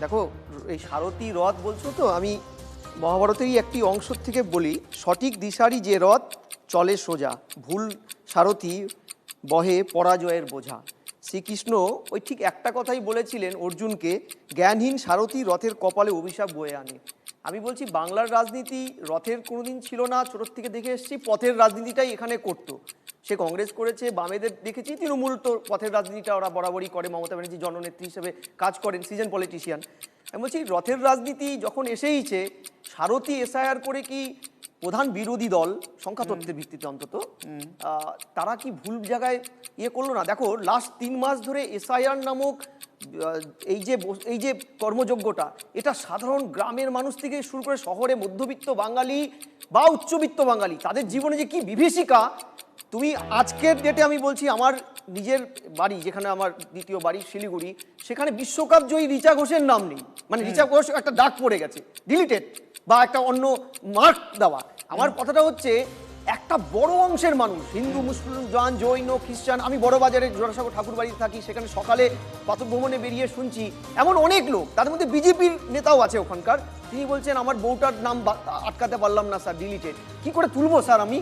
দেখো, এই সারথি রথ বলছো তো, আমি মহাভারতেরই একটি অংশ থেকে বলি, সঠিক দিশারি যে রথ চলে সোজা, ভুল সারথি বহে পরাজয়ের বোঝা। শ্রীকৃষ্ণ ওই ঠিক একটা কথাই বলেছিলেন অর্জুনকে, জ্ঞানহীন সারথি রথের কপালে অভিশাপ বয়ে আনে। আমি বলছি বাংলার রাজনীতি রথের কোনোদিন ছিল না, ছোটোর থেকে দেখে এসেছি পথের রাজনীতিটাই এখানে করতো। সে কংগ্রেস করেছে, বামেদের দেখেছি, তৃণমূল তো পথের রাজনীতিটা ওরা বরাবরই করে, মমতা ব্যানার্জি জননেত্রী হিসেবে কাজ করেন, সিজন পলিটিশিয়ান। আমি বলছি রথের রাজনীতি যখন এসেইছে, সারথি এসআইআর করে কি প্রধান বিরোধী দল সংখ্যা তত্ত্বের ভিত্তিতে অন্তত তারা কি ভুল জায়গায় ইয়ে করলো না? দেখো, লাস্ট 3 মাস ধরে এসআইআর নামক এই যে কর্মযোগ্যটা, এটা সাধারণ গ্রামের মানুষ থেকে শুরু করে শহরে মধ্যবিত্ত বাঙালি বা উচ্চবিত্ত বাঙালি, তাদের জীবনে যে কি বিভীষিকা। তুমি আজকের ডেটে আমি বলছি, আমার নিজের বাড়ি যেখানে আমার দ্বিতীয় বাড়ি শিলিগুড়ি, সেখানে বিশ্বকাপ জয়ী রিচা ঘোষের নাম নেই। মানে রিচা ঘোষ একটা ডাক পড়ে গেছে, ডিলিটেড বা একটা অন্য মার্ক দেওয়া। আমার কথাটা হচ্ছে, একটা বড় অংশের মানুষ, হিন্দু, মুসলমান, জৈন, খ্রিস্টান, আমি বড় বাজারে জোড়াসাগর ঠাকুর বাড়িতে থাকি, সেখানে সকালে প্রাতঃভ্রমণে বেরিয়ে শুনছি এমন অনেক লোক, তাদের মধ্যে বিজেপির নেতাও আছে ওখানকার, তিনি বলছেন আমার বউটার নাম আটকাতে পারলাম না স্যার, ডিলিটেড। কি করে তুলবো স্যার আমি?